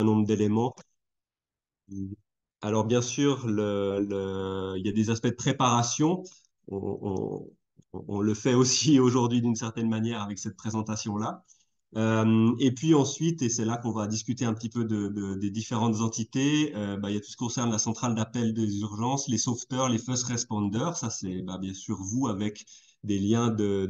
nombre d'éléments. Alors, bien sûr, il y a des aspects de préparation. On, on le fait aussi aujourd'hui d'une certaine manière avec cette présentation-là. Et puis ensuite, et c'est là qu'on va discuter un petit peu des différentes entités, il y a tout ce qui concerne la centrale d'appel des urgences, les sauveteurs, les first responders. Ça, c'est bien sûr vous avec des liens des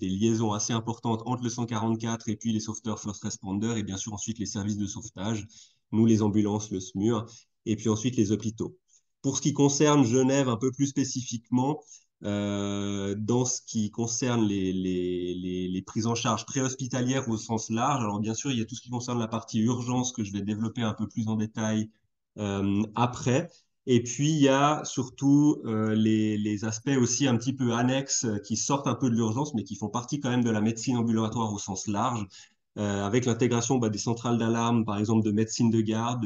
liaisons assez importantes entre le 144 et puis les sauveteurs first responders et bien sûr ensuite les services de sauvetage, nous les ambulances, le SMUR, et puis ensuite les hôpitaux. Pour ce qui concerne Genève un peu plus spécifiquement, dans ce qui concerne les prises en charge préhospitalières au sens large. Alors bien sûr, il y a tout ce qui concerne la partie urgence que je vais développer un peu plus en détail après. Et puis, il y a surtout les aspects aussi un petit peu annexes qui sortent un peu de l'urgence, mais qui font partie quand même de la médecine ambulatoire au sens large, avec l'intégration des centrales d'alarme, par exemple de médecine de garde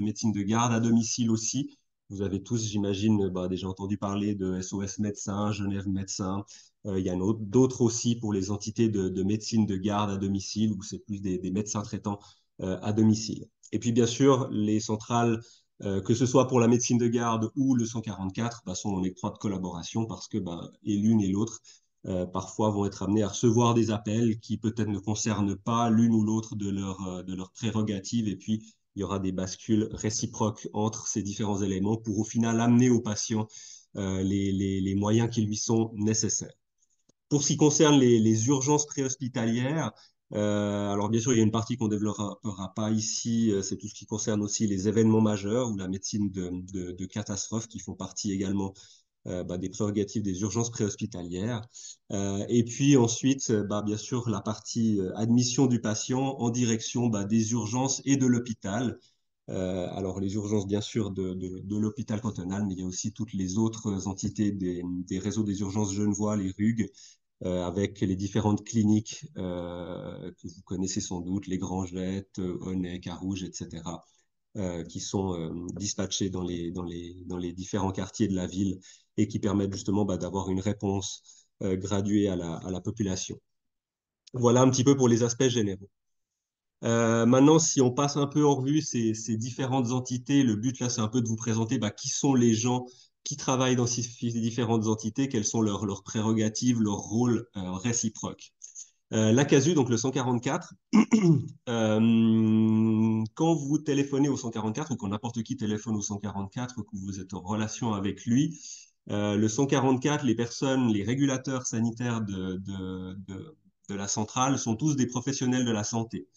à domicile aussi. Vous avez tous, j'imagine, déjà entendu parler de SOS Médecins, Genève Médecins. Il y en a d'autres aussi pour les entités de médecine de garde à domicile, où c'est plus des médecins traitants à domicile. Et puis, bien sûr, les centrales, que ce soit pour la médecine de garde ou le 144, sont en étroite collaboration parce que et l'une et l'autre, parfois, vont être amenées à recevoir des appels qui peut-être ne concernent pas l'une ou l'autre de leurs prérogatives. Et puis, il y aura des bascules réciproques entre ces différents éléments pour au final amener au patient les moyens qui lui sont nécessaires. Pour ce qui concerne les urgences préhospitalières, alors bien sûr, il y a une partie qu'on ne développera pas ici, c'est tout ce qui concerne aussi les événements majeurs ou la médecine de catastrophe qui font partie également des prérogatives des urgences préhospitalières. Et puis ensuite, bien sûr, la partie admission du patient en direction des urgences et de l'hôpital. Alors les urgences, bien sûr, de l'hôpital cantonal, mais il y a aussi toutes les autres entités des réseaux des urgences genevois, les RUG, avec les différentes cliniques que vous connaissez sans doute, les Grangettes, Honnay, Carouge, etc., qui sont dispatchées dans les différents quartiers de la ville et qui permettent justement d'avoir une réponse graduée à la population. Voilà un petit peu pour les aspects généraux. Maintenant, si on passe un peu en revue ces différentes entités, le but là, c'est un peu de vous présenter qui sont les gens qui travaillent dans ces différentes entités, quelles sont leurs prérogatives, leurs rôles réciproques. L'ACASU, donc le 144, quand vous téléphonez au 144 ou quand n'importe qui téléphone au 144 ou que vous êtes en relation avec lui, le 144, les personnes, les régulateurs sanitaires de la centrale sont tous des professionnels de la santé.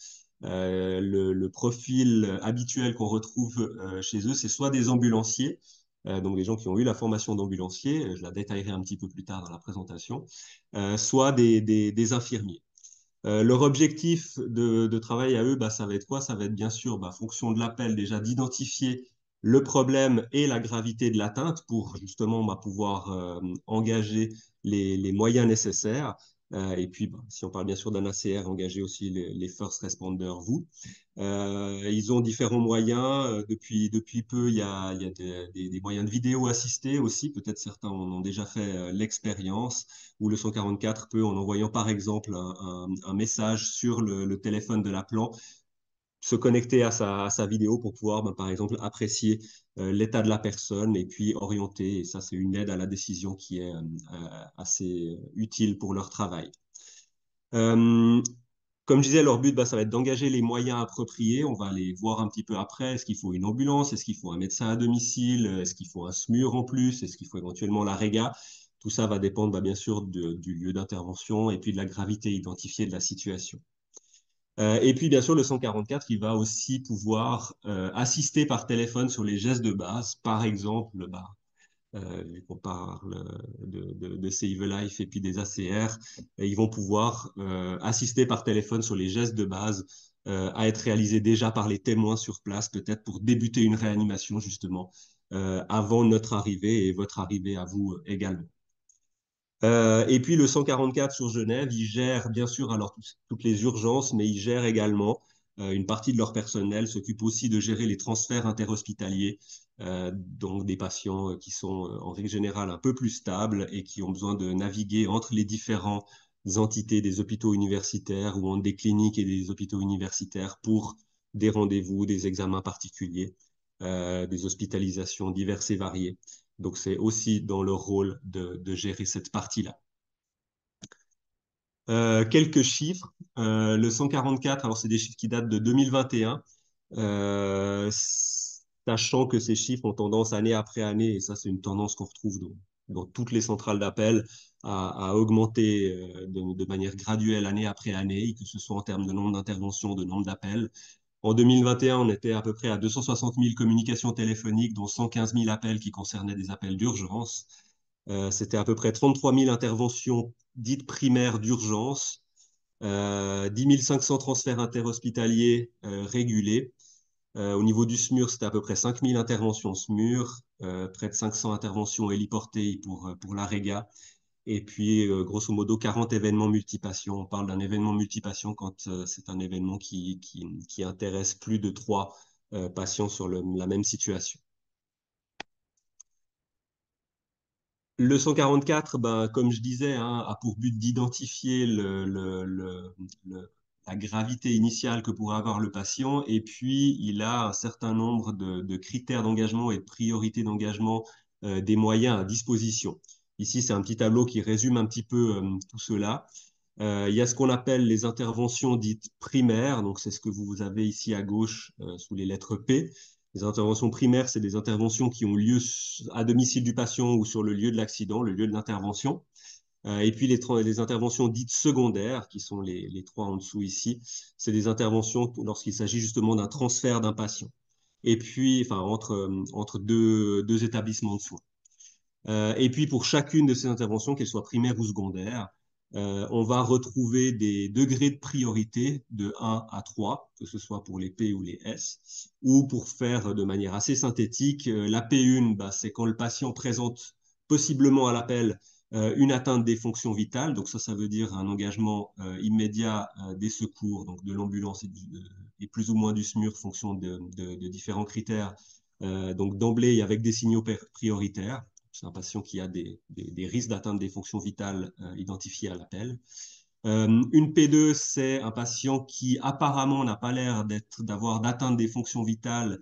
Le profil habituel qu'on retrouve chez eux, c'est soit des ambulanciers, donc des gens qui ont eu la formation d'ambulancier, je la détaillerai un petit peu plus tard dans la présentation, soit des infirmiers. Leur objectif de travail à eux, ça va être quoi? Ça va être bien sûr, fonction de l'appel, déjà d'identifier le problème et la gravité de l'atteinte pour justement pouvoir engager les moyens nécessaires. Et puis, si on parle bien sûr d'un ACR, engager aussi les first responders, vous. Ils ont différents moyens. Depuis peu, il y a des moyens de vidéo assistés aussi. Peut-être certains en ont déjà fait l'expérience, où le 144 peut, en envoyant par exemple un message sur le téléphone de l'appelant, se connecter à sa vidéo pour pouvoir, par exemple, apprécier l'état de la personne et puis orienter. Et ça, c'est une aide à la décision qui est assez utile pour leur travail. Euh, Comme je disais, leur but, ça va être d'engager les moyens appropriés. On va les voir un petit peu après. Est-ce qu'il faut une ambulance? Est-ce qu'il faut un médecin à domicile? Est-ce qu'il faut un SMUR en plus? Est-ce qu'il faut éventuellement la REGA? Tout ça va dépendre, bien sûr, du lieu d'intervention et puis de la gravité identifiée de la situation. Et puis, bien sûr, le 144, il va aussi pouvoir assister par téléphone sur les gestes de base. Par exemple, vu qu'on parle de Save a Life et puis des ACR, et ils vont pouvoir assister par téléphone sur les gestes de base à être réalisés déjà par les témoins sur place, peut-être pour débuter une réanimation justement avant notre arrivée et votre arrivée à vous également. Et puis le 144 sur Genève, il gère bien sûr alors toutes les urgences, mais il gère également une partie de leur personnel, s'occupe aussi de gérer les transferts interhospitaliers, donc des patients qui sont en règle générale un peu plus stables et qui ont besoin de naviguer entre les différentes entités des hôpitaux universitaires ou entre des cliniques et des hôpitaux universitaires pour des rendez-vous, des examens particuliers, des hospitalisations diverses et variées. Donc, c'est aussi dans leur rôle de gérer cette partie-là. Quelques chiffres. Le 144, alors c'est des chiffres qui datent de 2021, sachant que ces chiffres ont tendance année après année, et ça c'est une tendance qu'on retrouve dans toutes les centrales d'appel, à augmenter de manière graduelle année après année, que ce soit en termes de nombre d'interventions, de nombre d'appels. En 2021, on était à peu près à 260 000 communications téléphoniques, dont 115 000 appels qui concernaient des appels d'urgence. C'était à peu près 33 000 interventions dites primaires d'urgence, 10 500 transferts interhospitaliers régulés. Au niveau du SMUR, c'était à peu près 5 000 interventions SMUR, près de 500 interventions héliportées pour la REGA, et puis grosso modo 40 événements multipatients. On parle d'un événement multipatient quand c'est un événement qui intéresse plus de 3 patients sur la même situation. Le 144, ben, comme je disais, hein, a pour but d'identifier la gravité initiale que pourrait avoir le patient, et puis il a un certain nombre de critères d'engagement et de priorités d'engagement des moyens à disposition. Ici, c'est un petit tableau qui résume un petit peu tout cela. Il y a ce qu'on appelle les interventions dites primaires, donc c'est ce que vous avez ici à gauche sous les lettres P. Les interventions primaires, c'est des interventions qui ont lieu à domicile du patient ou sur le lieu de l'accident, le lieu de l'intervention. Et puis les interventions dites secondaires, qui sont les trois en dessous ici, c'est des interventions lorsqu'il s'agit justement d'un transfert d'un patient. Et puis, enfin, entre deux établissements de soins. Et puis pour chacune de ces interventions, qu'elles soient primaires ou secondaires, on va retrouver des degrés de priorité de 1 à 3, que ce soit pour les P ou les S, ou pour faire de manière assez synthétique, la P1, bah, c'est quand le patient présente possiblement à l'appel une atteinte des fonctions vitales, donc ça veut dire un engagement immédiat des secours, donc de l'ambulance et plus ou moins du SMUR, fonction de différents critères, donc d'emblée avec des signaux prioritaires. C'est un patient qui a des risques d'atteinte des fonctions vitales identifiées à l'appel. Une P2, c'est un patient qui apparemment n'a pas l'air d'avoir d'atteinte des fonctions vitales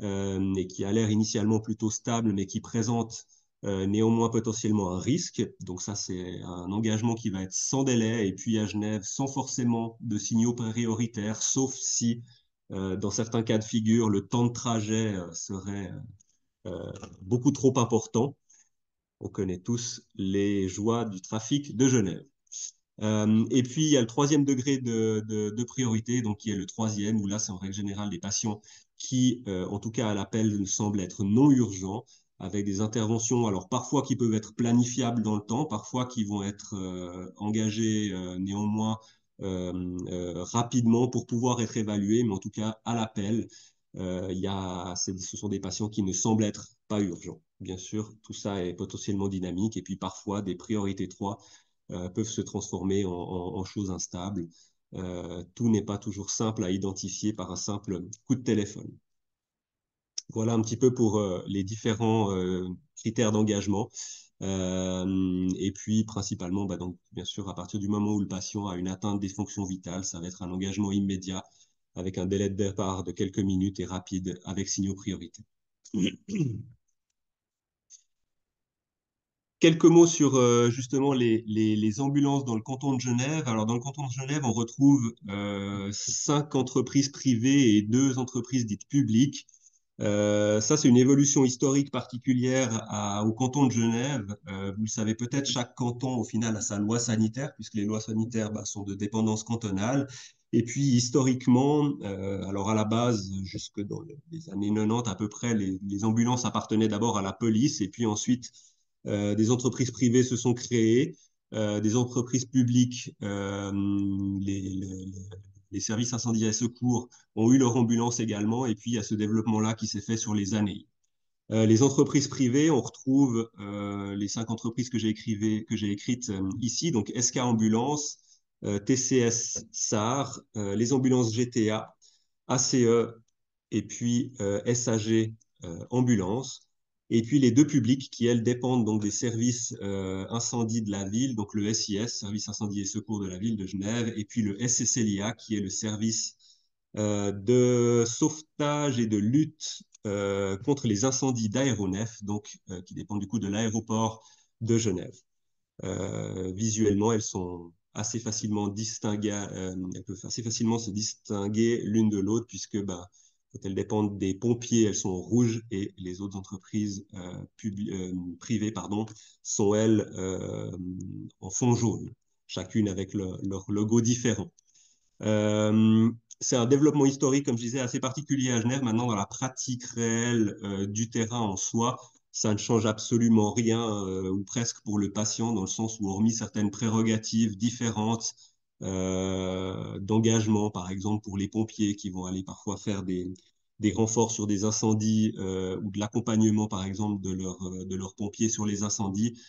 et qui a l'air initialement plutôt stable, mais qui présente néanmoins potentiellement un risque. Donc ça, c'est un engagement qui va être sans délai et puis à Genève, sans forcément de signaux prioritaires, sauf si, dans certains cas de figure, le temps de trajet serait beaucoup trop important. On connaît tous les joies du trafic de Genève. Et puis, il y a le troisième degré de priorité, donc qui est le troisième, où là, c'est en règle générale des patients qui, en tout cas à l'appel, semblent être non urgents, avec des interventions, alors parfois qui peuvent être planifiables dans le temps, parfois qui vont être engagées néanmoins rapidement pour pouvoir être évaluées, mais en tout cas à l'appel, ce sont des patients qui ne semblent être pas urgents. Bien sûr, tout ça est potentiellement dynamique, et puis parfois des priorités 3 peuvent se transformer en choses instables. Tout n'est pas toujours simple à identifier par un simple coup de téléphone. Voilà un petit peu pour les différents critères d'engagement. Et puis, principalement, bah, donc, bien sûr, à partir du moment où le patient a une atteinte des fonctions vitales, ça va être un engagement immédiat avec un délai de départ de quelques minutes et rapide avec signaux prioritaires. Quelques mots sur justement les ambulances dans le canton de Genève. Alors, dans le canton de Genève, on retrouve 5 entreprises privées et 2 entreprises dites publiques. Ça, c'est une évolution historique particulière au canton de Genève. Vous le savez peut-être, chaque canton, au final, a sa loi sanitaire, puisque les lois sanitaires bah, sont de dépendance cantonale. Et puis, historiquement, alors à la base, jusque dans les années 90 à peu près, les ambulances appartenaient d'abord à la police, et puis ensuite, des entreprises privées se sont créées, des entreprises publiques, les services incendie et secours ont eu leur ambulance également, et puis il y a ce développement-là qui s'est fait sur les années. Les entreprises privées, on retrouve les 5 entreprises que j'ai écrites ici, donc SK Ambulance, TCS SAR, les ambulances GTA, ACE et puis SAG Ambulance. Et puis les 2 publics qui, elles, dépendent donc des services incendie de la ville, donc le SIS, Service incendie et secours de la ville de Genève, et puis le SCCLIA, qui est le service de sauvetage et de lutte contre les incendies d'aéronefs, donc qui dépendent du coup de l'aéroport de Genève. Visuellement, elles sont assez facilement distinguées, elles peuvent assez facilement se distinguer l'une de l'autre puisque bah, quand elles dépendent des pompiers, elles sont rouges et les autres entreprises privées pardon, sont elles en fond jaune, chacune avec leur logo différent. Euh, c'est un développement historique, comme je disais, assez particulier à Genève. Maintenant, dans la pratique réelle du terrain en soi, ça ne change absolument rien, ou presque pour le patient, dans le sens où, hormis certaines prérogatives différentes d'engagement, par exemple pour les pompiers qui vont aller parfois faire des renforts sur des incendies ou de l'accompagnement, par exemple, de leurs pompiers sur les incendies,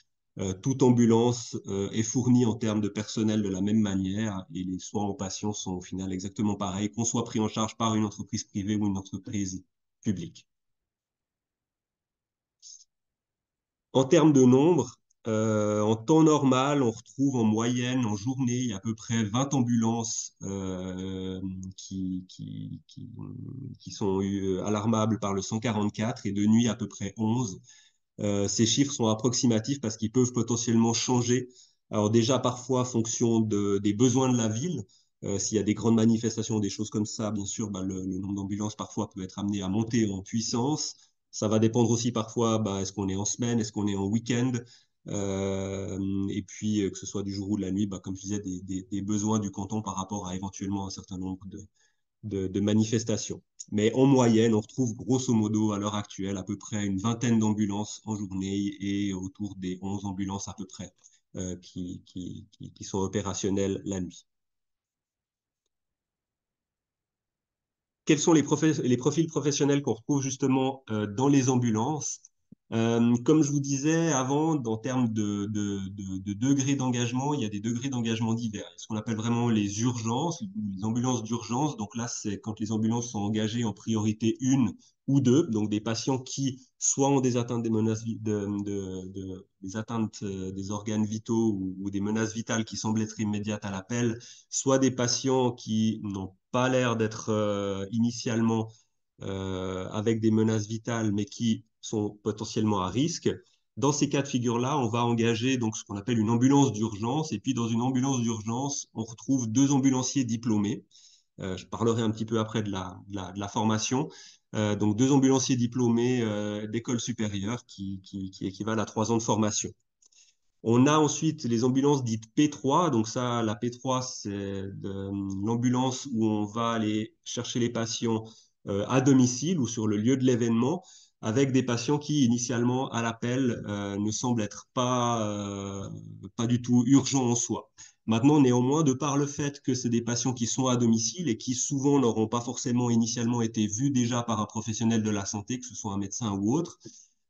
toute ambulance est fournie en termes de personnel de la même manière et les soins aux patients sont au final exactement pareils, qu'on soit pris en charge par une entreprise privée ou une entreprise publique. En termes de nombre, en temps normal, on retrouve en moyenne, en journée, il y a à peu près 20 ambulances qui sont alarmables par le 144 et de nuit à peu près 11. Ces chiffres sont approximatifs parce qu'ils peuvent potentiellement changer. Alors déjà, parfois, en fonction des besoins de la ville, s'il y a des grandes manifestations, des choses comme ça, bien sûr, bah, le nombre d'ambulances parfois peut être amené à monter en puissance. Ça va dépendre aussi parfois, bah, est-ce qu'on est en semaine, est-ce qu'on est en week-end, et puis que ce soit du jour ou de la nuit, bah, comme je disais, des besoins du canton par rapport à éventuellement un certain nombre de manifestations. Mais en moyenne, on retrouve grosso modo à l'heure actuelle à peu près une vingtaine d'ambulances en journée et autour des 11 ambulances à peu près qui sont opérationnelles la nuit. Quels sont les profils professionnels qu'on retrouve justement dans les ambulances? Comme je vous disais avant, en termes de degrés d'engagement, il y a des degrés d'engagement divers. Ce qu'on appelle vraiment les urgences, ou les ambulances d'urgence. Donc là, c'est quand les ambulances sont engagées en priorité 1 ou 2, donc des patients qui soit ont des atteintes des menaces des atteintes des organes vitaux ou des menaces vitales qui semblent être immédiates à l'appel, soit des patients qui n'ont pas l'air d'être initialement avec des menaces vitales, mais qui sont potentiellement à risque. Dans ces cas de figure-là, on va engager donc ce qu'on appelle une ambulance d'urgence. Et puis dans une ambulance d'urgence, on retrouve deux ambulanciers diplômés. Je parlerai un petit peu après de la formation. Donc deux ambulanciers diplômés d'école supérieure qui équivalent à 3 ans de formation. On a ensuite les ambulances dites P3. Donc ça, la P3, c'est l'ambulance où on va aller chercher les patients à domicile ou sur le lieu de l'événement avec des patients qui, initialement, à l'appel, ne semblent être pas du tout urgents en soi. Maintenant, néanmoins, de par le fait que c'est des patients qui sont à domicile et qui souvent n'auront pas forcément initialement été vus déjà par un professionnel de la santé, que ce soit un médecin ou autre,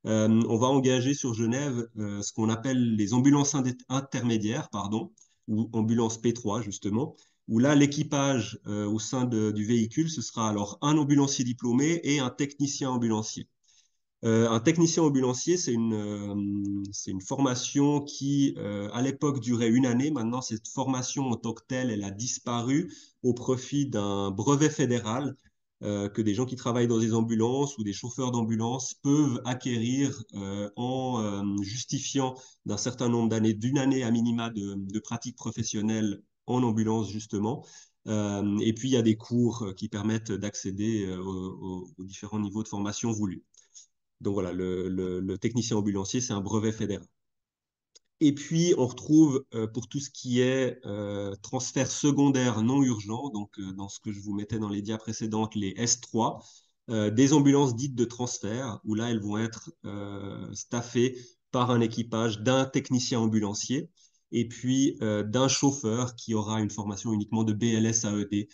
on va engager sur Genève ce qu'on appelle les ambulances intermédiaires, pardon, ou ambulances P3 justement, où là l'équipage au sein du véhicule, ce sera alors un ambulancier diplômé et un technicien ambulancier. Un technicien ambulancier, c'est une formation qui, à l'époque, durait une année. Maintenant, cette formation en tant que telle, elle a disparu au profit d'un brevet fédéral que des gens qui travaillent dans des ambulances ou des chauffeurs d'ambulance peuvent acquérir en justifiant d'un certain nombre d'années, d'une année à minima de pratique professionnelle en ambulance, justement. Et puis, il y a des cours qui permettent d'accéder aux différents niveaux de formation voulus. Donc voilà, le technicien ambulancier, c'est un brevet fédéral. Et puis, on retrouve pour tout ce qui est transfert secondaire non urgent, donc dans ce que je vous mettais dans les dias précédentes, les S3, des ambulances dites de transfert, où là, elles vont être staffées par un équipage d'un technicien ambulancier et puis d'un chauffeur qui aura une formation uniquement de BLS AED,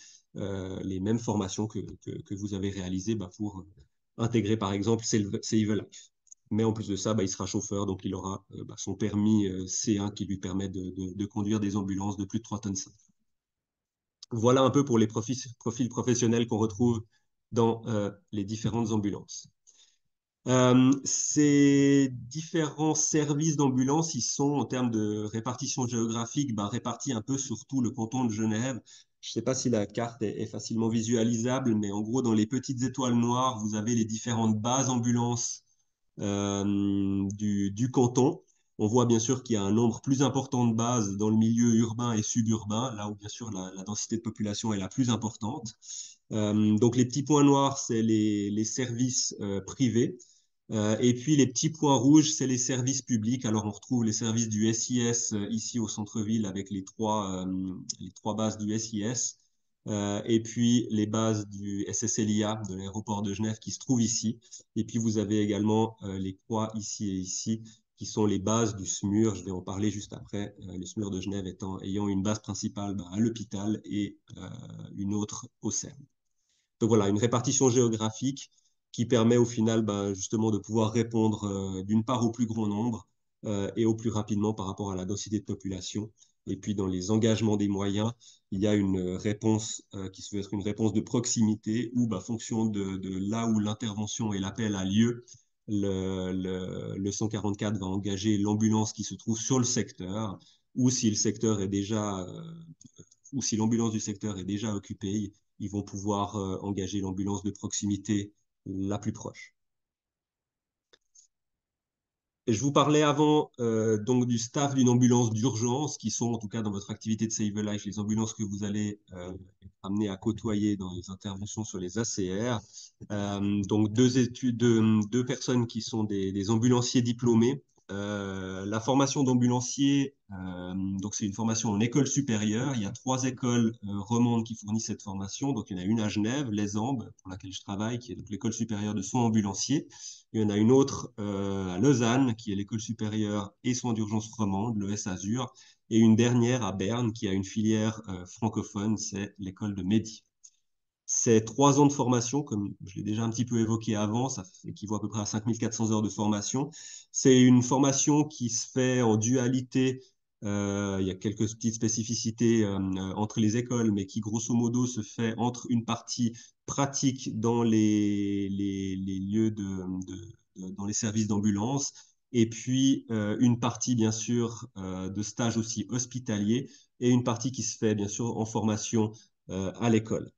les mêmes formations que vous avez réalisées bah, pour intégrer par exemple Save Life. Mais en plus de ça, bah, il sera chauffeur, donc il aura bah, son permis C1 qui lui permet de conduire des ambulances de plus de 3 tonnes 5. Voilà un peu pour les profils professionnels qu'on retrouve dans les différentes ambulances. Ces différents services d'ambulance, ils sont en termes de répartition géographique bah, répartis un peu sur tout le canton de Genève. Je ne sais pas si la carte est facilement visualisable, mais en gros, dans les petites étoiles noires, vous avez les différentes bases ambulances du canton. On voit bien sûr qu'il y a un nombre plus important de bases dans le milieu urbain et suburbain, là où bien sûr la densité de population est la plus importante. Donc les petits points noirs, c'est les services privés. Et puis les petits points rouges, c'est les services publics. Alors on retrouve les services du SIS ici au centre-ville avec les trois bases du SIS. Et puis les bases du SSLIA de l'aéroport de Genève qui se trouvent ici. Et puis vous avez également les croix ici et ici qui sont les bases du SMUR. Je vais en parler juste après. Le SMUR de Genève ayant une base principale à l'hôpital et une autre au CERN. Donc voilà, une répartition géographique qui permet au final justement de pouvoir répondre d'une part au plus grand nombre et au plus rapidement par rapport à la densité de population. Et puis dans les engagements des moyens, il y a une réponse qui se veut être une réponse de proximité où, fonction de là où l'intervention et l'appel a lieu, le 144 va engager l'ambulance qui se trouve sur le secteur ou si le secteur est déjà ou si l'ambulance du secteur est déjà occupée, ils vont pouvoir engager l'ambulance de proximité la plus proche. Et je vous parlais avant donc du staff d'une ambulance d'urgence, qui sont en tout cas dans votre activité de Save a Life, les ambulances que vous allez être amenés à côtoyer dans les interventions sur les ACR. Donc deux personnes qui sont des ambulanciers diplômés. La formation d'ambulancier, donc c'est une formation en école supérieure. Il y a 3 écoles romandes qui fournissent cette formation. Donc il y en a une à Genève, Les Ambes, pour laquelle je travaille, qui est donc l'école supérieure de soins ambulanciers. Il y en a une autre à Lausanne, qui est l'école supérieure et soins d'urgence romande, l'ES Azur, et une dernière à Berne, qui a une filière francophone, c'est l'école de Medi. C'est 3 ans de formation, comme je l'ai déjà un petit peu évoqué avant, ça équivaut à peu près à 5400 heures de formation. C'est une formation qui se fait en dualité. Il y a quelques petites spécificités entre les écoles, mais qui grosso modo se fait entre une partie pratique dans les lieux dans les services d'ambulance, et puis une partie bien sûr de stage aussi hospitalier, et une partie qui se fait bien sûr en formation à l'école.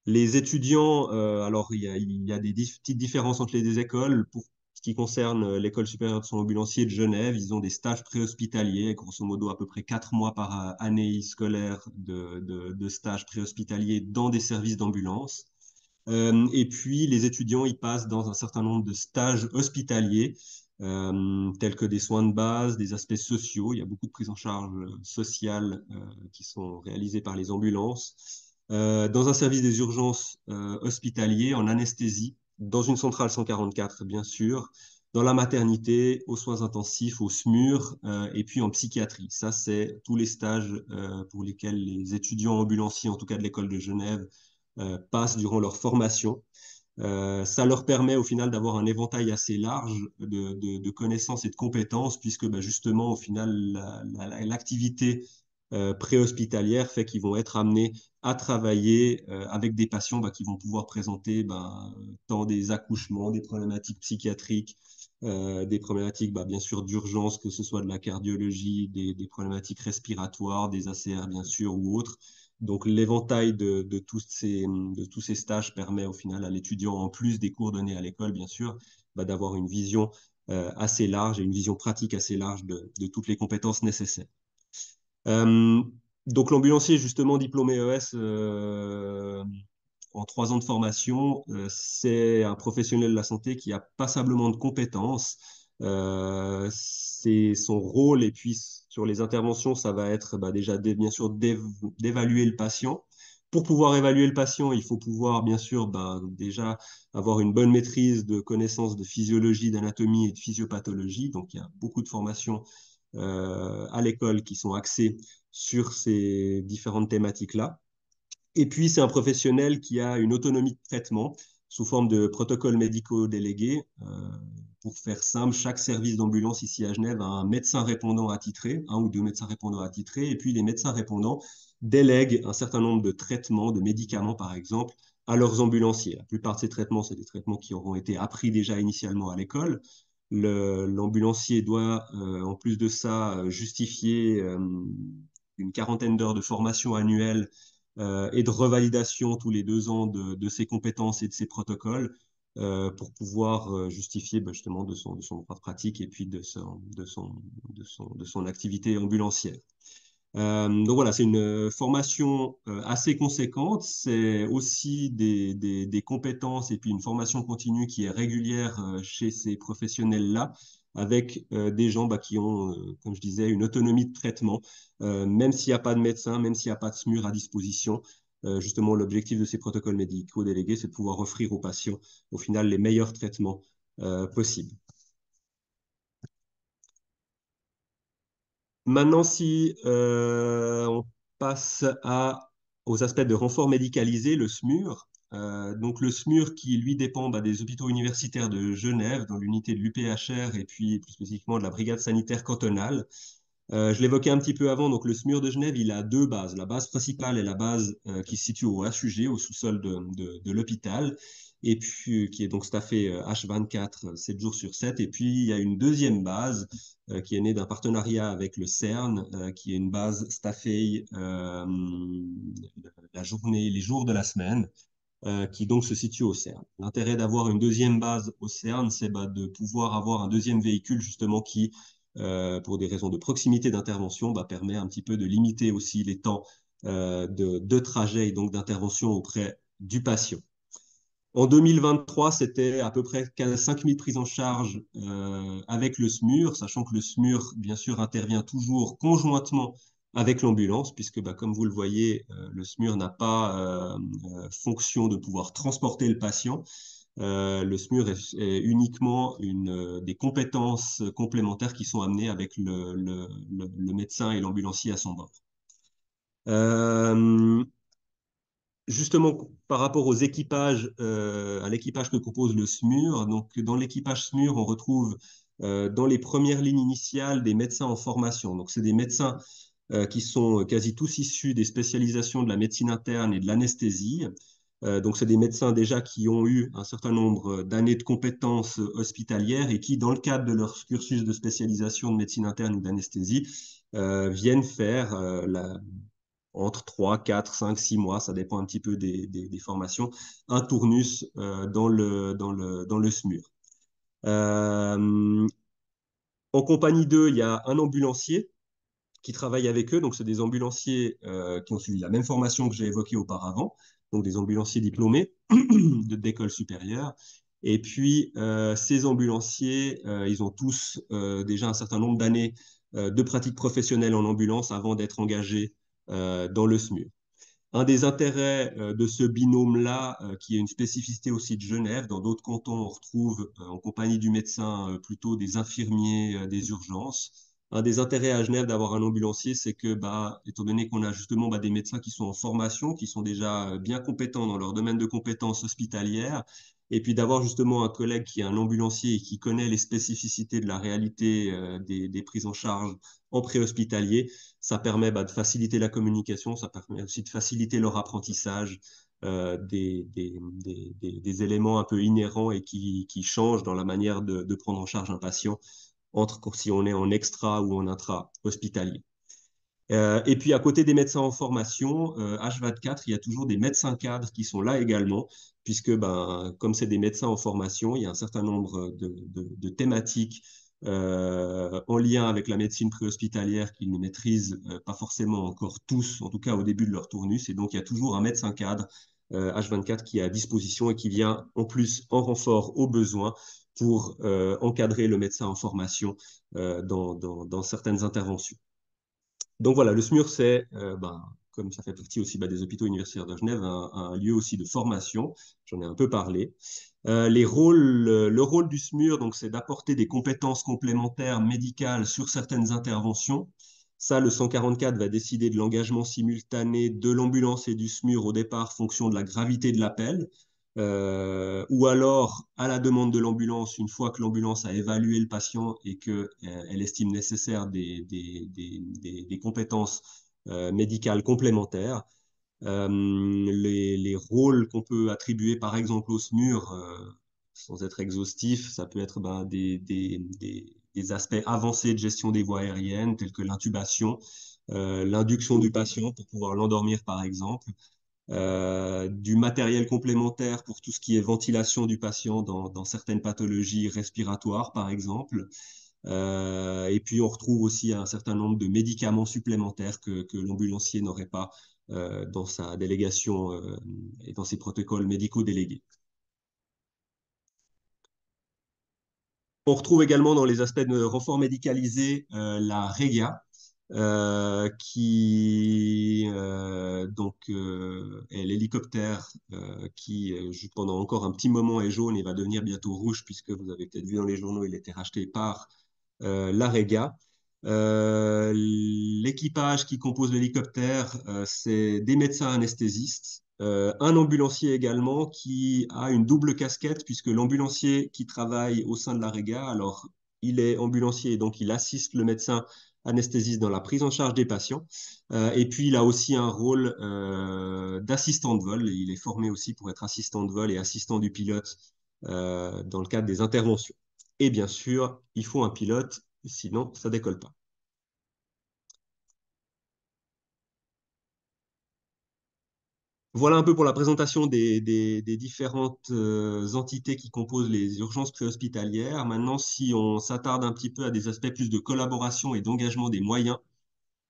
Les étudiants, alors il y a des petites différences entre les deux écoles. Pour ce qui concerne l'école supérieure de soins ambulanciers de Genève, ils ont des stages préhospitaliers, grosso modo à peu près 4 mois par année scolaire de stages préhospitaliers dans des services d'ambulance. Et puis les étudiants, ils passent dans un certain nombre de stages hospitaliers, tels que des soins de base, des aspects sociaux. Il y a beaucoup de prises en charge sociales qui sont réalisées par les ambulances dans un service des urgences hospitaliers, en anesthésie, dans une centrale 144, bien sûr, dans la maternité, aux soins intensifs, au SMUR, et puis en psychiatrie. Ça, c'est tous les stages pour lesquels les étudiants ambulanciers, en tout cas de l'école de Genève, passent durant leur formation. Ça leur permet au final d'avoir un éventail assez large de connaissances et de compétences, puisque justement, au final, l'activité préhospitalière fait qu'ils vont être amenés à travailler avec des patients qui vont pouvoir présenter tant des accouchements, des problématiques psychiatriques, des problématiques bien sûr d'urgence, que ce soit de la cardiologie, des problématiques respiratoires, des ACR bien sûr ou autres. Donc l'éventail de tous ces stages permet au final à l'étudiant, en plus des cours donnés à l'école bien sûr, d'avoir une vision assez large et une vision pratique assez large de toutes les compétences nécessaires. Euh, donc l'ambulancier justement diplômé ES en 3 ans de formation, c'est un professionnel de la santé qui a passablement de compétences. C'est son rôle, et puis sur les interventions, ça va être déjà bien sûr d'évaluer le patient. Pour pouvoir évaluer le patient, il faut pouvoir bien sûr déjà avoir une bonne maîtrise de connaissances de physiologie, d'anatomie et de physiopathologie. Donc il y a beaucoup de formations à l'école qui sont axées sur ces différentes thématiques-là. Et puis, c'est un professionnel qui a une autonomie de traitement sous forme de protocoles médicaux délégués. Pour faire simple, chaque service d'ambulance ici à Genève a un médecin répondant attitré, 1 ou 2 médecins répondants attitrés, et puis les médecins répondants délèguent un certain nombre de traitements, de médicaments par exemple, à leurs ambulanciers. La plupart de ces traitements, c'est des traitements qui auront été appris déjà initialement à l'école. L'ambulancier doit, en plus de ça, justifier une quarantaine d'heures de formation annuelle et de revalidation tous les 2 ans de ses compétences et de ses protocoles pour pouvoir justifier bah, justement de son droit de pratique et puis de son activité ambulancière. Donc voilà, c'est une formation assez conséquente. C'est aussi des compétences et puis une formation continue qui est régulière chez ces professionnels-là, avec des gens bah, qui ont, comme je disais, une autonomie de traitement, même s'il n'y a pas de médecin, même s'il n'y a pas de SMUR à disposition. Justement, l'objectif de ces protocoles médicaux délégués, c'est de pouvoir offrir aux patients, au final, les meilleurs traitements possibles. Maintenant, si on passe aux aspects de renfort médicalisé, le SMUR. Donc le SMUR qui, lui, dépend bah, des hôpitaux universitaires de Genève, dans l'unité de l'UPHR et puis plus spécifiquement de la brigade sanitaire cantonale. Je l'évoquais un petit peu avant, donc le SMUR de Genève, il a 2 bases. La base principale est la base qui se situe au HUG, au sous-sol de l'hôpital, et puis qui est donc staffée H24, 7 jours sur 7. Et puis il y a une deuxième base qui est née d'un partenariat avec le CERN, qui est une base staffée la journée, les jours de la semaine, qui donc se situe au CERN. L'intérêt d'avoir une deuxième base au CERN, c'est bah, de pouvoir avoir un deuxième véhicule justement qui, pour des raisons de proximité d'intervention, bah, permet un petit peu de limiter aussi les temps de trajet et donc d'intervention auprès du patient. En 2023, c'était à peu près 5000 prises en charge avec le SMUR, sachant que le SMUR, bien sûr, intervient toujours conjointement avec l'ambulance, puisque, bah, comme vous le voyez, le SMUR n'a pas fonction de pouvoir transporter le patient. Le SMUR est uniquement des compétences complémentaires qui sont amenées avec le médecin et l'ambulancier à son bord. Euh, Justement, par rapport aux équipages, à l'équipage que compose le SMUR, donc dans l'équipage SMUR, on retrouve dans les premières lignes initiales des médecins en formation. Donc, c'est des médecins qui sont quasi tous issus des spécialisations de la médecine interne et de l'anesthésie. Donc, c'est des médecins déjà qui ont eu un certain nombre d'années de compétences hospitalières et qui, dans le cadre de leur cursus de spécialisation de médecine interne ou d'anesthésie, viennent faire entre 3, 4, 5, 6 mois, ça dépend un petit peu des formations, un tournus dans le SMUR. Euh, En compagnie d'eux, il y a un ambulancier qui travaille avec eux. Donc, c'est des ambulanciers qui ont suivi la même formation que j'ai évoquée auparavant, donc des ambulanciers diplômés d'école supérieure. Et puis, ces ambulanciers, ils ont tous déjà un certain nombre d'années de pratique professionnelle en ambulance avant d'être engagés dans le SMUR. Un des intérêts de ce binôme-là, qui est une spécificité aussi de Genève, dans d'autres cantons, on retrouve en compagnie du médecin plutôt des infirmiers des urgences. Un des intérêts à Genève d'avoir un ambulancier, c'est que, bah, étant donné qu'on a justement bah, des médecins qui sont en formation, qui sont déjà bien compétents dans leur domaine de compétences hospitalières, et puis d'avoir justement un collègue qui est un ambulancier et qui connaît les spécificités de la réalité des prises en charge en préhospitalier, ça permet bah, de faciliter la communication, ça permet aussi de faciliter leur apprentissage des éléments un peu inhérents et qui changent dans la manière de prendre en charge un patient entre si on est en extra ou en intra-hospitalier. Et puis à côté des médecins en formation, H24, il y a toujours des médecins cadres qui sont là également, puisque ben, comme c'est des médecins en formation, il y a un certain nombre de thématiques en lien avec la médecine préhospitalière qu'ils ne maîtrisent pas forcément encore tous, en tout cas au début de leur tournus. Et donc il y a toujours un médecin cadre H24 qui est à disposition et qui vient en plus en renfort au besoin pour encadrer le médecin en formation dans certaines interventions. Donc voilà, le SMUR, c'est, ben, comme ça fait partie aussi bah, des hôpitaux universitaires de Genève, un lieu aussi de formation. J'en ai un peu parlé. Le rôle du SMUR, donc, c'est d'apporter des compétences complémentaires médicales sur certaines interventions. Ça, le 144 va décider de l'engagement simultané de l'ambulance et du SMUR au départ, fonction de la gravité de l'appel. Ou alors, à la demande de l'ambulance, une fois que l'ambulance a évalué le patient et qu'elle estime nécessaire des compétences médicales complémentaires, les rôles qu'on peut attribuer par exemple au SMUR, sans être exhaustif, ça peut être ben, des aspects avancés de gestion des voies aériennes tels que l'intubation, l'induction du patient pour pouvoir l'endormir, par exemple, du matériel complémentaire pour tout ce qui est ventilation du patient dans certaines pathologies respiratoires, par exemple. Et puis, on retrouve aussi un certain nombre de médicaments supplémentaires que l'ambulancier n'aurait pas dans sa délégation et dans ses protocoles médicaux délégués. On retrouve également dans les aspects de renfort médicalisé la REGA, qui est l'hélicoptère qui pendant encore un petit moment est jaune et va devenir bientôt rouge puisque vous avez peut-être vu dans les journaux, il a été racheté par la REGA. L'équipage qui compose l'hélicoptère, c'est des médecins anesthésistes, un ambulancier également qui a une double casquette puisque l'ambulancier qui travaille au sein de la REGA, alors il est ambulancier et donc il assiste le médecin anesthésiste dans la prise en charge des patients. Et puis il a aussi un rôle d'assistant de vol. Il est formé aussi pour être assistant de vol et assistant du pilote dans le cadre des interventions. Et bien sûr, il faut un pilote, sinon ça décolle pas. Voilà un peu pour la présentation des différentes entités qui composent les urgences préhospitalières. Maintenant, si on s'attarde un petit peu à des aspects plus de collaboration et d'engagement des moyens.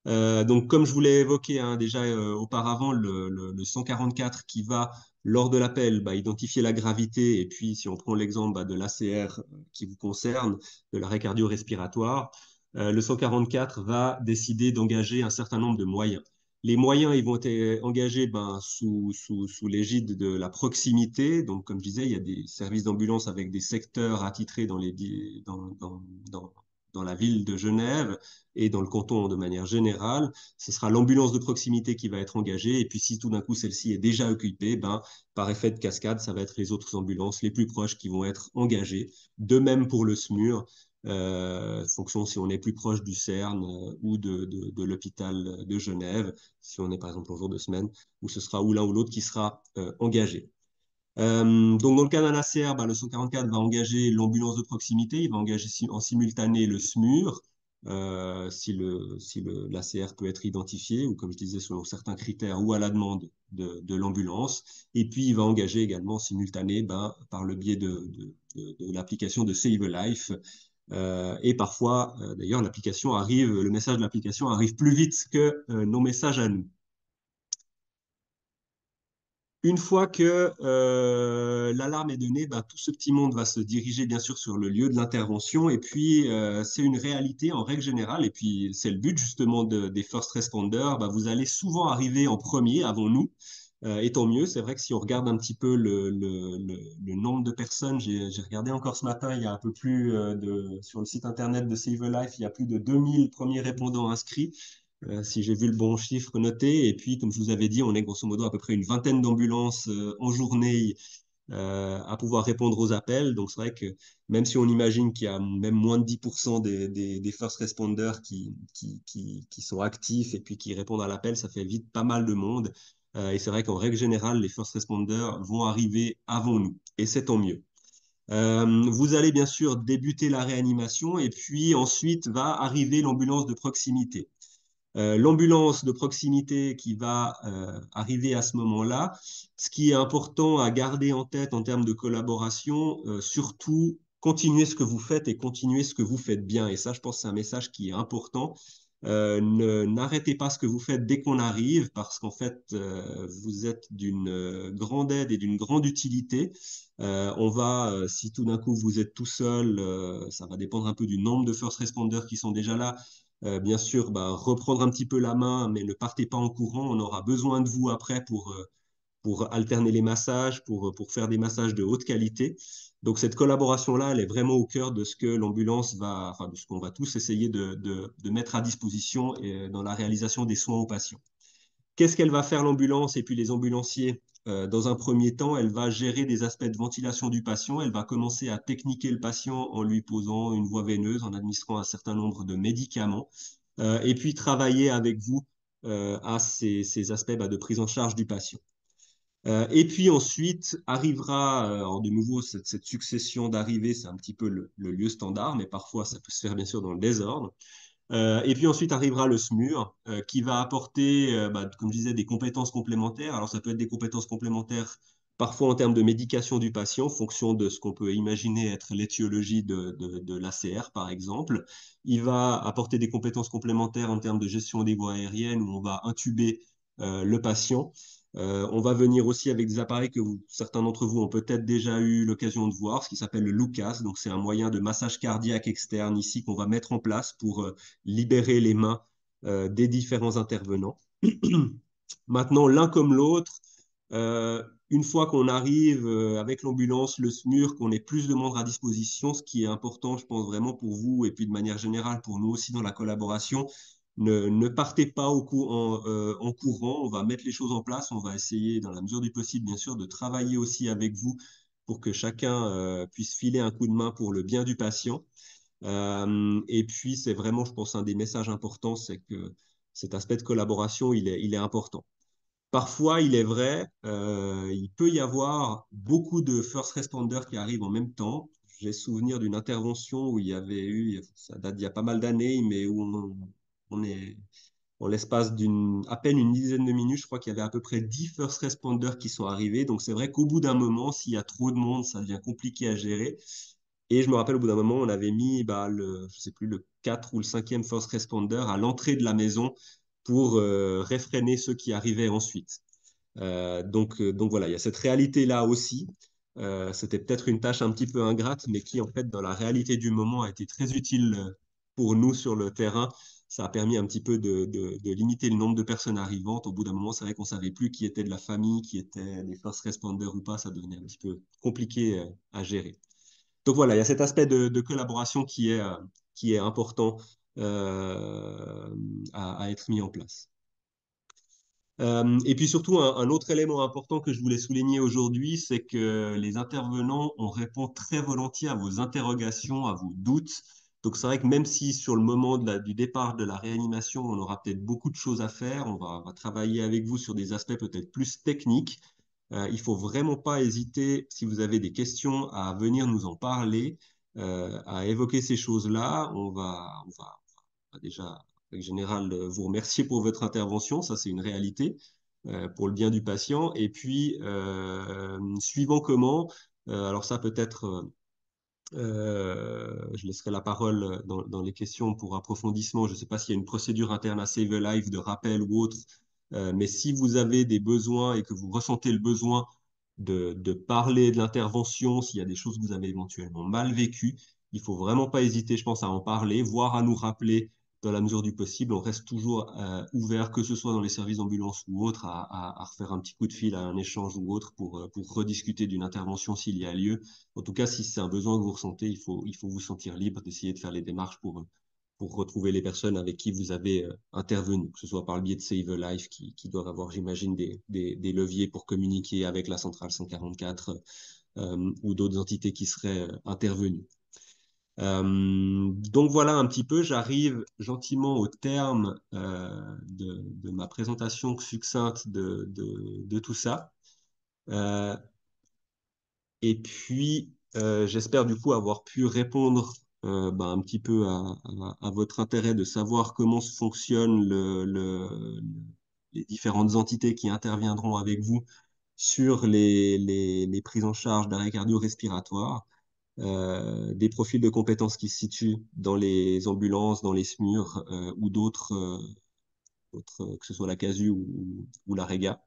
Donc, comme je vous l'ai évoqué hein, déjà auparavant, le 144 qui va, lors de l'appel, bah, identifier la gravité, et puis si on prend l'exemple bah, de l'ACR qui vous concerne, de l'arrêt cardio-respiratoire, le 144 va décider d'engager un certain nombre de moyens. Les moyens, ils vont être engagés ben, sous l'égide de la proximité. Donc, comme je disais, il y a des services d'ambulance avec des secteurs attitrés dans la ville de Genève et dans le canton de manière générale. Ce sera l'ambulance de proximité qui va être engagée. Et puis, si tout d'un coup celle-ci est déjà occupée, ben, par effet de cascade, ça va être les autres ambulances les plus proches qui vont être engagées. De même pour le SMUR, fonction si on est plus proche du CERN ou de l'hôpital de Genève, si on est par exemple au jour de semaine, où ce sera ou l'un ou l'autre qui sera engagé. Donc, dans le cas d'un ACR, bah, le 144 va engager l'ambulance de proximité, il va engager en simultané le SMUR, si l'ACR peut être identifié, ou comme je disais, selon certains critères, ou à la demande de l'ambulance. Et puis, il va engager également en simultané bah, par le biais de l'application de Save a Life. Et parfois, d'ailleurs, le message de l'application arrive plus vite que nos messages à nous. Une fois que l'alarme est donnée, ben, tout ce petit monde va se diriger bien sûr sur le lieu de l'intervention et puis c'est une réalité en règle générale et puis c'est le but justement des first responders, ben, vous allez souvent arriver en premier avant nous et tant mieux, c'est vrai que si on regarde un petit peu le nombre de personnes, j'ai regardé encore ce matin, il y a un peu plus sur le site internet de Save a Life, il y a plus de 2000 premiers répondants inscrits si j'ai vu le bon chiffre noté. Et puis, comme je vous avais dit, on est grosso modo à peu près une vingtaine d'ambulances en journée à pouvoir répondre aux appels. Donc, c'est vrai que même si on imagine qu'il y a même moins de 10% des first responders qui sont actifs et puis qui répondent à l'appel, ça fait vite pas mal de monde. Et c'est vrai qu'en règle générale, les first responders vont arriver avant nous. Et c'est tant mieux. Vous allez bien sûr débuter la réanimation et puis ensuite va arriver l'ambulance de proximité. L'ambulance de proximité qui va arriver à ce moment-là. Ce qui est important à garder en tête en termes de collaboration, surtout continuez ce que vous faites et continuez ce que vous faites bien. Et ça, je pense que c'est un message qui est important. N'arrêtez pas ce que vous faites dès qu'on arrive parce qu'en fait, vous êtes d'une grande aide et d'une grande utilité. Si tout d'un coup vous êtes tout seul, ça va dépendre un peu du nombre de first responders qui sont déjà là. Bien sûr, bah, reprendre un petit peu la main, mais ne partez pas en courant. On aura besoin de vous après pour alterner les massages, pour faire des massages de haute qualité. Donc, cette collaboration-là, elle est vraiment au cœur de ce que enfin, de ce qu'on va tous essayer de mettre à disposition dans la réalisation des soins aux patients. Qu'est-ce qu'elle va faire l'ambulance et puis les ambulanciers? Dans un premier temps, elle va gérer des aspects de ventilation du patient. Elle va commencer à techniquer le patient en lui posant une voie veineuse, en administrant un certain nombre de médicaments, et puis travailler avec vous à ces aspects bah, de prise en charge du patient. Et puis ensuite arrivera, alors de nouveau, cette succession d'arrivées, c'est un petit peu le lieu standard, mais parfois ça peut se faire bien sûr dans le désordre. Et puis ensuite arrivera le SMUR qui va apporter, comme je disais, des compétences complémentaires. Alors ça peut être des compétences complémentaires parfois en termes de médication du patient, en fonction de ce qu'on peut imaginer être l'étiologie de l'ACR, par exemple. Il va apporter des compétences complémentaires en termes de gestion des voies aériennes, où on va intuber le patient. On va venir aussi avec des appareils que certains d'entre vous ont peut-être déjà eu l'occasion de voir, ce qui s'appelle le Lucas. Donc, c'est un moyen de massage cardiaque externe ici qu'on va mettre en place pour libérer les mains des différents intervenants. Maintenant, l'un comme l'autre, une fois qu'on arrive avec l'ambulance, le SMUR, qu'on ait plus de monde à disposition, ce qui est important, je pense vraiment pour vous et puis de manière générale pour nous aussi dans la collaboration, ne partez pas en courant, on va mettre les choses en place, on va essayer dans la mesure du possible, bien sûr, de travailler aussi avec vous pour que chacun puisse filer un coup de main pour le bien du patient. Et puis, c'est vraiment, je pense, un des messages importants, c'est que cet aspect de collaboration, il est important. Parfois, il est vrai, il peut y avoir beaucoup de first responders qui arrivent en même temps. J'ai souvenir d'une intervention où il y avait eu, ça date d'il y a pas mal d'années, mais où on est en l'espace à peine une dizaine de minutes, je crois qu'il y avait à peu près 10 first responders qui sont arrivés. Donc c'est vrai qu'au bout d'un moment, s'il y a trop de monde, ça devient compliqué à gérer. Et je me rappelle, au bout d'un moment, on avait mis je sais plus, le 4 ou le cinquième first responder à l'entrée de la maison pour réfréner ceux qui arrivaient ensuite. Donc voilà, il y a cette réalité-là aussi. C'était peut-être une tâche un petit peu ingrate, mais qui, en fait, dans la réalité du moment, a été très utile pour nous sur le terrain. Ça a permis un petit peu de limiter le nombre de personnes arrivantes. Au bout d'un moment, c'est vrai qu'on ne savait plus qui était de la famille, qui était des first responders ou pas. Ça devenait un petit peu compliqué à gérer. Donc voilà, il y a cet aspect de collaboration qui est important à être mis en place. Et puis surtout, un autre élément important que je voulais souligner aujourd'hui, c'est que les intervenants, on répond très volontiers à vos interrogations, à vos doutes. Donc c'est vrai que même si sur le moment du départ de la réanimation, on aura peut-être beaucoup de choses à faire, on va travailler avec vous sur des aspects peut-être plus techniques. Il faut vraiment pas hésiter, si vous avez des questions, à venir nous en parler, à évoquer ces choses-là. On va déjà, en général, vous remercier pour votre intervention. Ça, c'est une réalité pour le bien du patient. Et puis, suivant comment, alors ça peut-être, je laisserai la parole dans les questions pour approfondissement. Je ne sais pas s'il y a une procédure interne à Save a Life de rappel ou autre, mais si vous avez des besoins et que vous ressentez le besoin de parler de l'intervention, s'il y a des choses que vous avez éventuellement mal vécues, il faut vraiment pas hésiter, je pense, à en parler, voire à nous rappeler dans la mesure du possible. On reste toujours ouvert, que ce soit dans les services d'ambulance ou autres, à refaire un petit coup de fil, à un échange ou autre pour rediscuter d'une intervention s'il y a lieu. En tout cas, si c'est un besoin que vous ressentez, il faut vous sentir libre d'essayer de faire les démarches pour retrouver les personnes avec qui vous avez intervenu, que ce soit par le biais de Save a Life, qui doivent avoir, j'imagine, des leviers pour communiquer avec la centrale 144 ou d'autres entités qui seraient intervenues. Donc voilà un petit peu, j'arrive gentiment au terme de ma présentation succincte de tout ça. Euh, et puis, j'espère du coup avoir pu répondre un petit peu à votre intérêt de savoir comment fonctionnent les différentes entités qui interviendront avec vous sur les prises en charge d'arrêt cardio-respiratoire, des profils de compétences qui se situent dans les ambulances, dans les SMUR ou d'autres, que ce soit la CASU ou la REGA.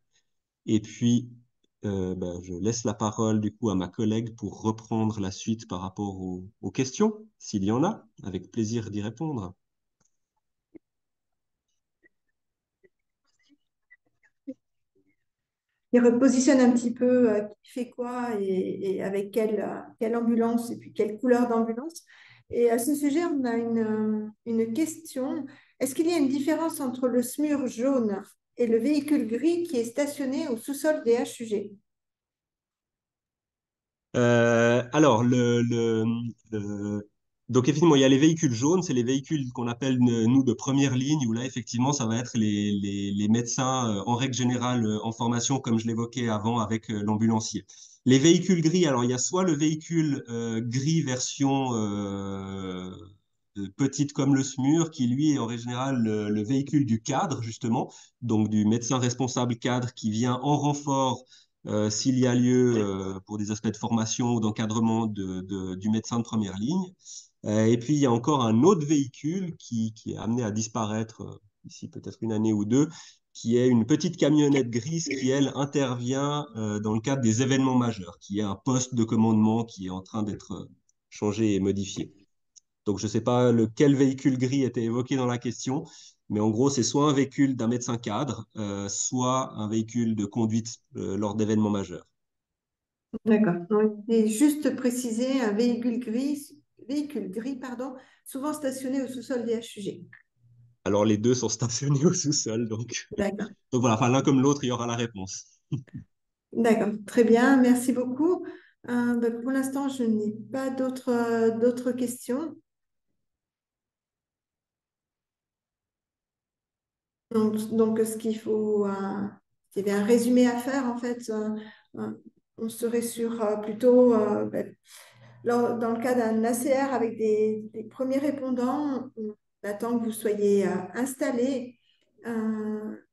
Et puis, je laisse la parole du coup à ma collègue pour reprendre la suite par rapport aux questions, s'il y en a, avec plaisir d'y répondre. Il repositionne un petit peu qui fait quoi et avec quelle ambulance et puis quelle couleur d'ambulance. Et à ce sujet, on a une question. Est-ce qu'il y a une différence entre le SMUR jaune et le véhicule gris qui est stationné au sous-sol des HUG? Alors, donc effectivement, il y a les véhicules jaunes, c'est les véhicules qu'on appelle nous de première ligne, où là, effectivement, ça va être les médecins en règle générale en formation, comme je l'évoquais avant avec l'ambulancier. Les véhicules gris, alors il y a soit le véhicule gris version petite comme le SMUR, qui lui est en général le véhicule du cadre, justement, donc du médecin responsable cadre qui vient en renfort s'il y a lieu pour des aspects de formation ou d'encadrement du médecin de première ligne. Et puis, il y a encore un autre véhicule qui est amené à disparaître d'ici peut-être une année ou deux, qui est une petite camionnette grise qui, elle, intervient dans le cadre des événements majeurs, qui est un poste de commandement qui est en train d'être changé et modifié. Donc, je ne sais pas lequel véhicule gris était évoqué dans la question, mais en gros, c'est soit un véhicule d'un médecin cadre, soit un véhicule de conduite lors d'événements majeurs. D'accord. Donc, et juste préciser, un véhicule gris, pardon, souvent stationné au sous-sol des HUG. Alors, les deux sont stationnés au sous-sol, D'accord. donc voilà, enfin, l'un comme l'autre, il y aura la réponse. D'accord. Très bien. Merci beaucoup. Pour l'instant, je n'ai pas d'autres questions. Donc, ce qu'il faut, il y avait un résumé à faire en fait. Euh, on serait sur plutôt dans le cas d'un ACR avec des premiers répondants, on attend que vous soyez installés,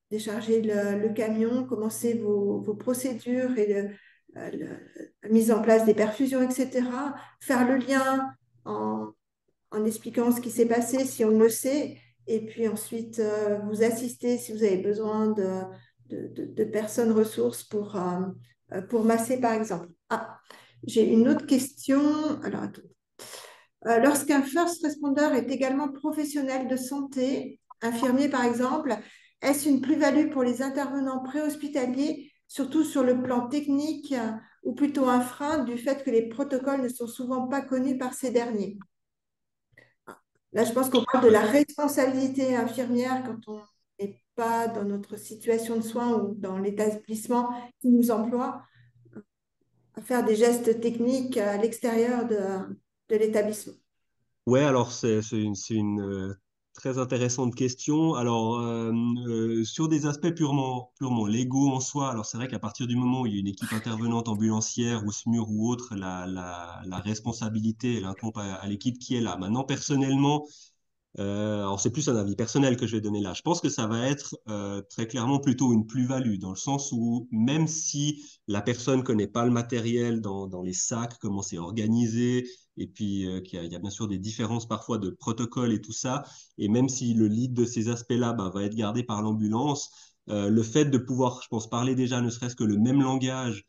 décharger le camion, commencer vos procédures et la mise en place des perfusions, etc. Faire le lien en expliquant ce qui s'est passé si on le sait, et puis ensuite vous assister si vous avez besoin de personnes ressources pour masser, par exemple. Ah, j'ai une autre question. Alors, attends. Lorsqu'un first responder est également professionnel de santé, infirmier par exemple, est-ce une plus-value pour les intervenants préhospitaliers, surtout sur le plan technique, ou plutôt un frein du fait que les protocoles ne sont souvent pas connus par ces derniers? Là, je pense qu'on parle de la responsabilité infirmière quand on n'est pas dans notre situation de soins ou dans l'établissement qui nous emploie à faire des gestes techniques à l'extérieur de l'établissement. Ouais, alors c'est une très intéressante question. Alors, sur des aspects purement légaux en soi, alors c'est vrai qu'à partir du moment où il y a une équipe intervenante ambulancière ou SMUR ou autre, la responsabilité, elle incombe à l'équipe qui est là. Maintenant, personnellement, alors c'est plus un avis personnel que je vais donner là. Je pense que ça va être très clairement plutôt une plus-value, dans le sens où même si la personne connaît pas le matériel dans les sacs, comment c'est organisé, et puis qu'il y a bien sûr des différences parfois de protocole et tout ça, et même si le lead de ces aspects-là bah, va être gardé par l'ambulance, le fait de pouvoir, je pense, parler déjà ne serait-ce que le même langage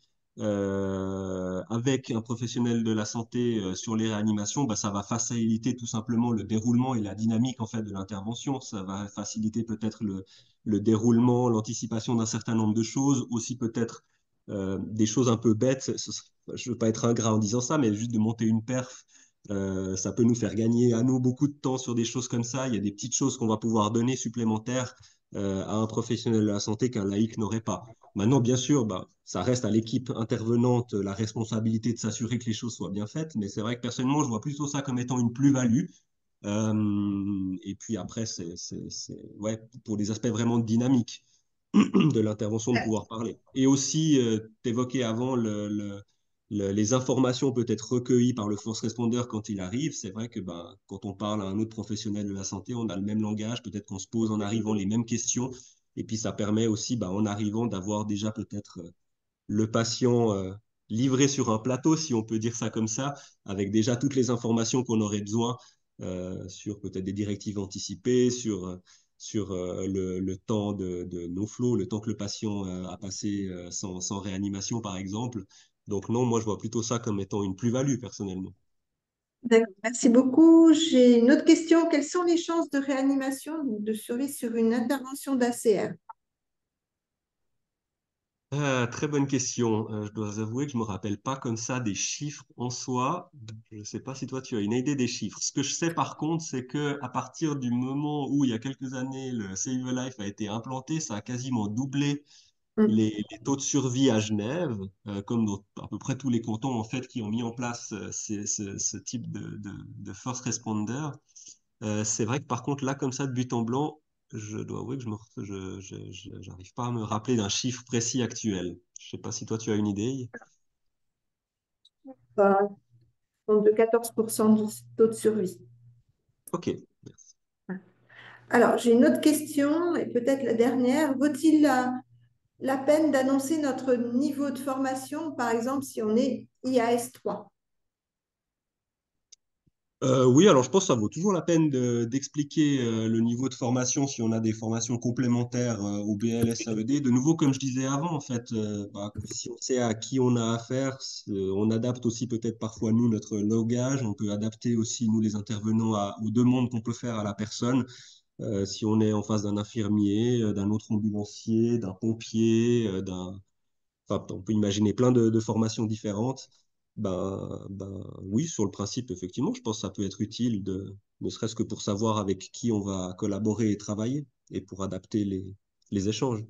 avec un professionnel de la santé sur les réanimations, bah, ça va faciliter tout simplement le déroulement et la dynamique en fait de l'intervention. Ça va faciliter peut-être le déroulement, l'anticipation d'un certain nombre de choses, aussi peut-être des choses un peu bêtes. Je veux pas être ingrat en disant ça, mais juste de monter une perf. Ça peut nous faire gagner à nous beaucoup de temps sur des choses comme ça. Il y a des petites choses qu'on va pouvoir donner supplémentaires à un professionnel de la santé qu'un laïc n'aurait pas. Maintenant, bien sûr, bah, ça reste à l'équipe intervenante la responsabilité de s'assurer que les choses soient bien faites, mais c'est vrai que personnellement, je vois plutôt ça comme étant une plus-value. Et puis après, ouais, pour des aspects vraiment dynamiques de l'intervention, de pouvoir parler. Et aussi, tu évoquais avant les informations peut-être recueillies par le force responder quand il arrive. C'est vrai que bah, quand on parle à un autre professionnel de la santé, on a le même langage, peut-être qu'on se pose en arrivant les mêmes questions. Et puis ça permet aussi, bah, en arrivant, d'avoir déjà peut-être le patient livré sur un plateau, si on peut dire ça comme ça, avec déjà toutes les informations qu'on aurait besoin sur peut-être des directives anticipées, sur le temps de no-flow, le temps que le patient a passé sans réanimation, par exemple. Donc non, moi, je vois plutôt ça comme étant une plus-value, personnellement. D'accord, merci beaucoup. J'ai une autre question. Quelles sont les chances de réanimation, donc de survie sur une intervention d'ACR? Très bonne question. Je dois avouer que je me rappelle pas comme ça des chiffres en soi. Je ne sais pas si toi tu as une idée des chiffres. Ce que je sais par contre, c'est que à partir du moment où il y a quelques années le Save a Life a été implanté, ça a quasiment doublé Mm. les taux de survie à Genève, comme dans à peu près tous les cantons en fait qui ont mis en place ce type de first responder. C'est vrai que par contre, là, comme ça, de but en blanc, je dois avouer que j'arrive pas à me rappeler d'un chiffre précis actuel. Je sais pas si toi, tu as une idée. Donc de 14% de taux de survie. Ok, merci. Alors, j'ai une autre question, et peut-être la dernière. Vaut-il la peine d'annoncer notre niveau de formation, par exemple, si on est IAS 3? Oui, alors je pense que ça vaut toujours la peine d'expliquer le niveau de formation si on a des formations complémentaires au BLS AED. De nouveau, comme je disais avant, en fait, si on sait à qui on a affaire, on adapte aussi peut-être parfois nous notre langage, on peut adapter aussi nous les intervenants aux demandes qu'on peut faire à la personne. Si on est en face d'un infirmier, d'un autre ambulancier, d'un pompier, enfin, on peut imaginer plein de formations différentes. Oui, sur le principe, effectivement, je pense que ça peut être utile ne serait-ce que pour savoir avec qui on va collaborer et travailler et pour adapter les échanges.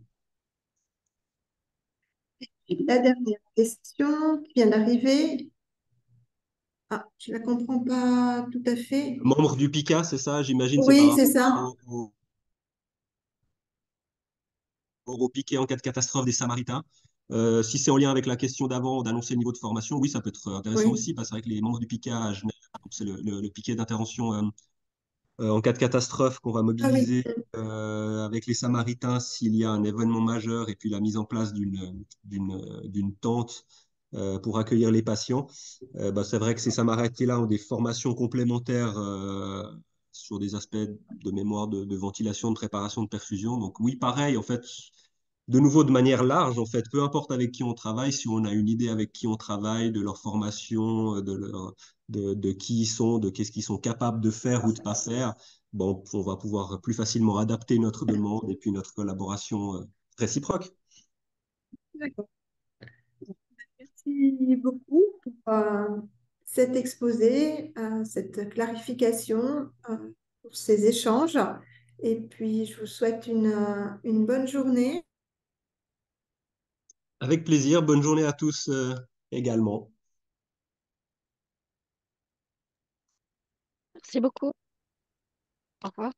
La dernière question qui vient d'arriver. Ah, je ne la comprends pas tout à fait. Membre du PICA, c'est ça, j'imagine, c'est par Oui, c'est rapport ça. au piquet en cas de catastrophe des Samaritains. Si c'est en lien avec la question d'avant d'annoncer le niveau de formation, oui, ça peut être intéressant Oui. aussi, parce que c'est vrai que les membres du PICA à Genève, donc c'est le piquet d'intervention en cas de catastrophe qu'on va Ah oui. mobiliser avec les Samaritains s'il y a un événement majeur et puis la mise en place d'une tente pour accueillir les patients. C'est vrai que ces Samaritains-là ont des formations complémentaires sur des aspects de mémoire, de ventilation, de préparation, de perfusion. Donc oui, pareil, en fait, de nouveau de manière large, en fait, peu importe avec qui on travaille, si on a une idée avec qui on travaille, de leur formation, de qui ils sont, de qu'est-ce qu'ils sont capables de faire ou de pas faire, bon, on va pouvoir plus facilement adapter notre demande et puis notre collaboration réciproque. D'accord. Merci beaucoup pour cet exposé, cette clarification, pour ces échanges. Et puis, je vous souhaite une bonne journée. Avec plaisir, bonne journée à tous également. Merci beaucoup. Au revoir.